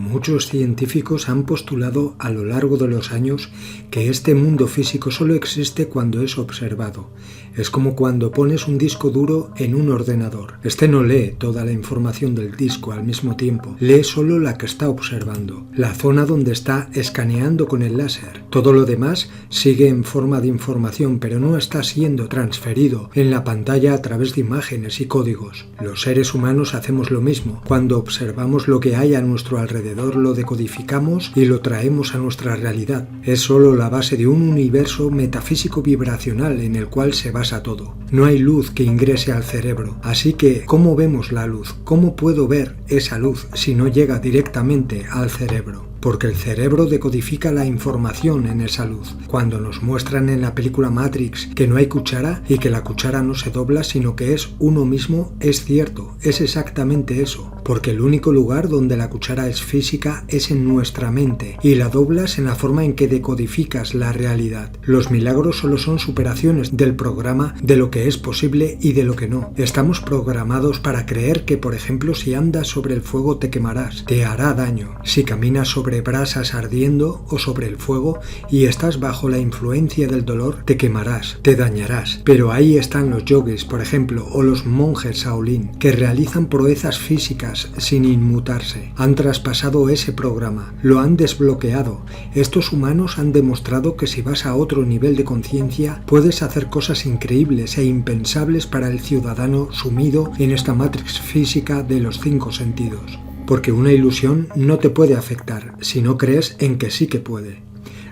Muchos científicos han postulado a lo largo de los años que este mundo físico solo existe cuando es observado. Es como cuando pones un disco duro en un ordenador. Este no lee toda la información del disco al mismo tiempo, lee solo la que está observando, la zona donde está escaneando con el láser. Todo lo demás sigue en forma de información, pero no está siendo transferido en la pantalla a través de imágenes y códigos. Los seres humanos hacemos lo mismo. Cuando observamos lo que hay a nuestro alrededor, lo decodificamos y lo traemos a nuestra realidad. Es solo la base de un universo metafísico vibracional en el cual se basa todo. No hay luz que ingrese al cerebro, así que ¿cómo vemos la luz? ¿Cómo puedo ver esa luz si no llega directamente al cerebro? Porque el cerebro decodifica la información en esa luz. Cuando nos muestran en la película Matrix que no hay cuchara y que la cuchara no se dobla sino que es uno mismo, es cierto, es exactamente eso. Porque el único lugar donde la cuchara es física es en nuestra mente y la doblas en la forma en que decodificas la realidad. Los milagros solo son superaciones del programa de lo que es posible y de lo que no. Estamos programados para creer que, por ejemplo, si andas sobre el fuego te quemarás, te hará daño. Si caminas sobre brasas ardiendo o sobre el fuego y estás bajo la influencia del dolor, te quemarás, te dañarás. Pero ahí están los yogis, por ejemplo, o los monjes Shaolin, que realizan proezas físicas sin inmutarse. Han traspasado ese programa, lo han desbloqueado. Estos humanos han demostrado que si vas a otro nivel de conciencia, puedes hacer cosas increíbles e impensables para el ciudadano sumido en esta matrix física de los 5 sentidos. Porque una ilusión no te puede afectar si no crees en que sí que puede.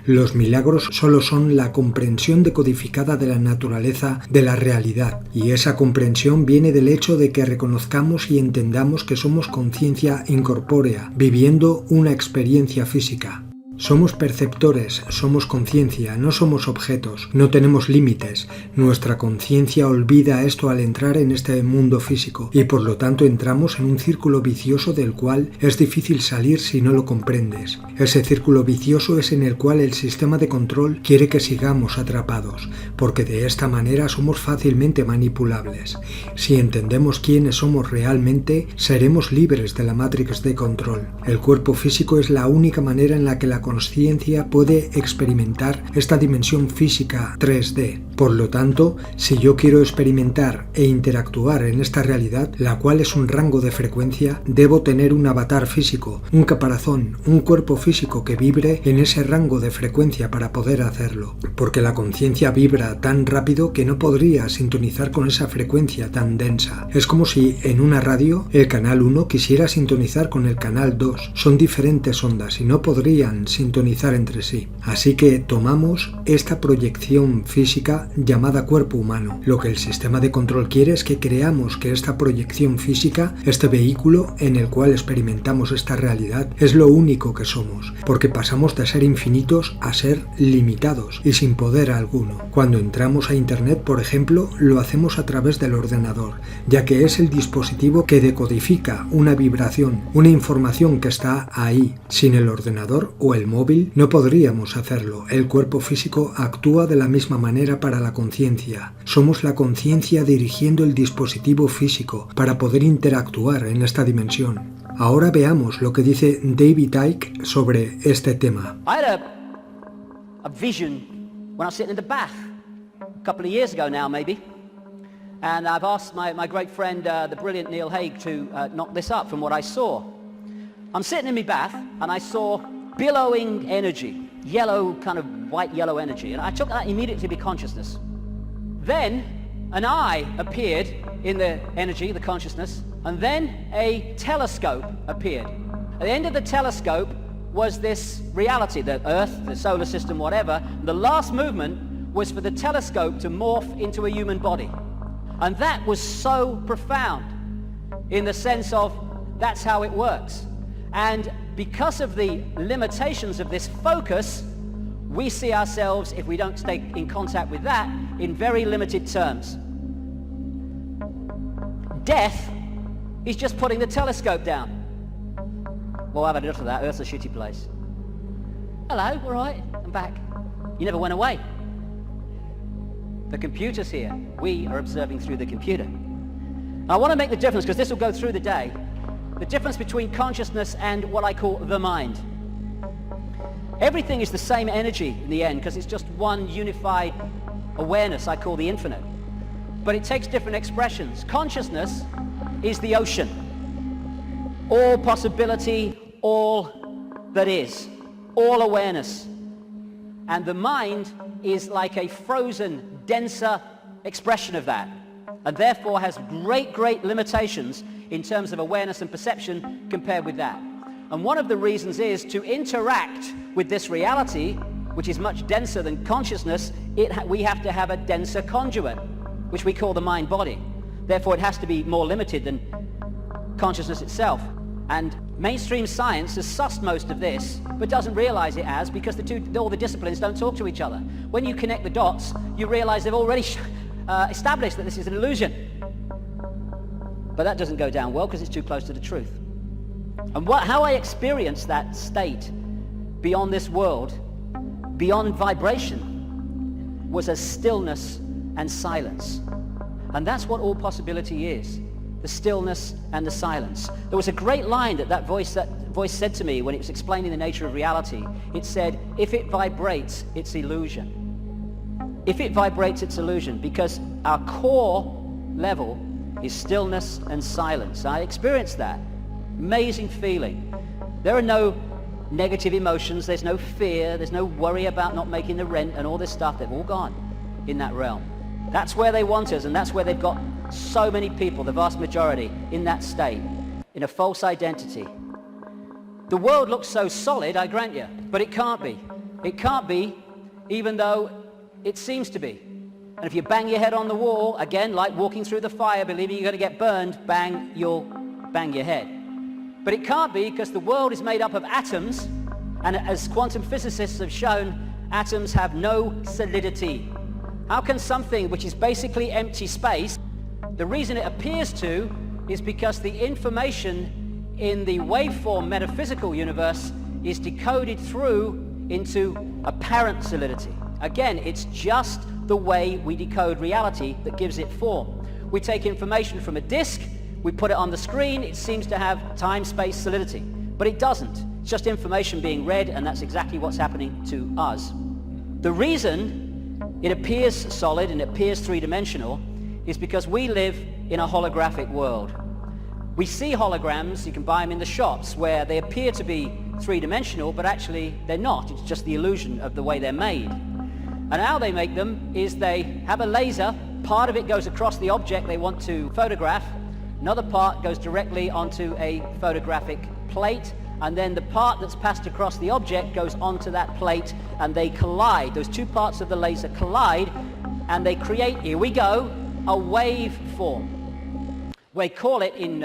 Los milagros solo son la comprensión decodificada de la naturaleza de la realidad, y esa comprensión viene del hecho de que reconozcamos y entendamos que somos conciencia incorpórea, viviendo una experiencia física. Somos perceptores, somos conciencia, no somos objetos, no tenemos límites. Nuestra conciencia olvida esto al entrar en este mundo físico y por lo tanto entramos en un círculo vicioso del cual es difícil salir si no lo comprendes. Ese círculo vicioso es en el cual el sistema de control quiere que sigamos atrapados, porque de esta manera somos fácilmente manipulables. Si entendemos quiénes somos realmente, seremos libres de la matrix de control. El cuerpo físico es la única manera en la que la conciencia puede experimentar esta dimensión física 3D. Por lo tanto, si yo quiero experimentar e interactuar en esta realidad, la cual es un rango de frecuencia, debo tener un avatar físico, un caparazón, un cuerpo físico que vibre en ese rango de frecuencia para poder hacerlo. Porque la conciencia vibra tan rápido que no podría sintonizar con esa frecuencia tan densa. Es como si en una radio el canal 1 quisiera sintonizar con el canal 2. Son diferentes ondas y no podrían sintonizar entre sí. Así que tomamos esta proyección física llamada cuerpo humano. Lo que el sistema de control quiere es que creamos que esta proyección física, este vehículo en el cual experimentamos esta realidad, es lo único que somos, porque pasamos de ser infinitos a ser limitados y sin poder alguno. Cuando entramos a Internet, por ejemplo, lo hacemos a través del ordenador, ya que es el dispositivo que decodifica una vibración, una información que está ahí. Sin el ordenador o el móvil no podríamos hacerlo. El cuerpo físico actúa de la misma manera para la conciencia. Somos la conciencia dirigiendo el dispositivo físico para poder interactuar en esta dimensión. Ahora veamos lo que dice David Icke sobre este tema. I had a vision when I was sitting in the bath a couple of years ago now maybe, and I've asked my great friend the brilliant Neil Haig to knock this up from what I saw. I'm sitting in my bath and I saw billowing energy, yellow, kind of white yellow energy, and I took that immediately to be consciousness. Then an eye appeared in the energy, the consciousness, and then a telescope appeared. At the end of the telescope was this reality, the Earth, the solar system, whatever. The last movement was for the telescope to morph into a human body. And that was so profound in the sense of that's how it works. And because of the limitations of this focus, we see ourselves, if we don't stay in contact with that, in very limited terms. Death is just putting the telescope down. Well, I've had enough of that. Earth's a shitty place. Hello, all right, I'm back. You never went away. The computer's here. We are observing through the computer. I want to make the difference, because this will go through the day. the difference between consciousness and what I call the mind. Everything is the same energy in the end because it's just one unified awareness I call the infinite. But it takes different expressions. Consciousness is the ocean. All possibility, all that is, all awareness. And the mind is like a frozen, denser expression of that, and therefore has great limitations in terms of awareness and perception compared with that. And one of the reasons is to interact with this reality, which is much denser than consciousness, we have to have a denser conduit, which we call the mind-body. Therefore, it has to be more limited than consciousness itself. And mainstream science has sussed most of this, but doesn't realize it as, because all the disciplines don't talk to each other. When you connect the dots, you realize they've already established that this is an illusion. But that doesn't go down well because it's too close to the truth. And how I experienced that state beyond this world, beyond vibration, was as stillness and silence. And that's what all possibility is. The stillness and the silence. There was a great line that voice said to me when it was explaining the nature of reality. It said, if it vibrates, it's illusion. If it vibrates, it's illusion, because our core level is stillness and silence. I experienced that. Amazing feeling. There are no negative emotions, there's no fear, there's no worry about not making the rent and all this stuff. They've all gone in that realm. That's where they want us, and that's where they've got so many people, the vast majority, in that state, in a false identity. The world looks so solid, I grant you, but it can't be. It can't be, even though it seems to be. And if you bang your head on the wall, again, like walking through the fire, believing you're going to get burned, bang, you'll bang your head. But it can't be, because the world is made up of atoms, and as quantum physicists have shown, atoms have no solidity. How can something which is basically empty space, the reason it appears to is because the information in the waveform metaphysical universe is decoded through into apparent solidity. Again, it's just the way we decode reality that gives it form. We take information from a disk, we put it on the screen, it seems to have time-space solidity. But it doesn't. It's just information being read, and that's exactly what's happening to us. The reason it appears solid and it appears three-dimensional is because we live in a holographic world. We see holograms, you can buy them in the shops, where they appear to be three-dimensional, but actually they're not. It's just the illusion of the way they're made. And how they make them is they have a laser, part of it goes across the object they want to photograph, another part goes directly onto a photographic plate, and then the part that's passed across the object goes onto that plate, and they collide. Those two parts of the laser collide, and they create, here we go, a waveform. We call it in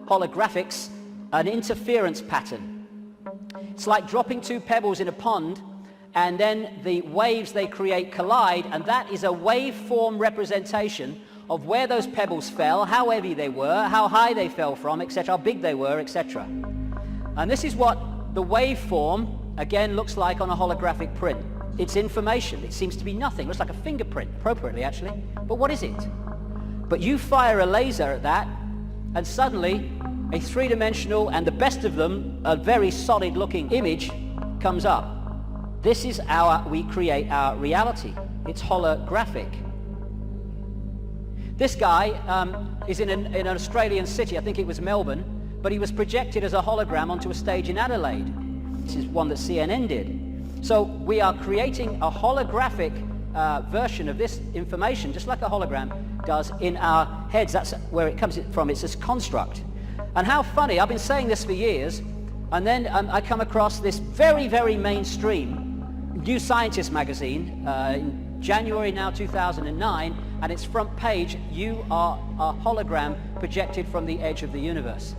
holographics an interference pattern. It's like dropping two pebbles in a pond, and then the waves they create collide, and that is a waveform representation of where those pebbles fell, how heavy they were, how high they fell from, etc., how big they were, etc. And this is what the waveform, again, looks like on a holographic print. It's information. It seems to be nothing. It looks like a fingerprint, appropriately, actually. But what is it? But you fire a laser at that, and suddenly a three-dimensional, and the best of them, a very solid-looking image comes up. This is we create our reality. It's holographic. This guy is in an Australian city, I think it was Melbourne, but he was projected as a hologram onto a stage in Adelaide. This is one that CNN did. So we are creating a holographic version of this information, just like a hologram does, in our heads. That's where it comes from. It's this construct. And how funny, I've been saying this for years, and then I come across this very, very mainstream New Scientist magazine in January now 2009, and its front page, you are a hologram projected from the edge of the universe.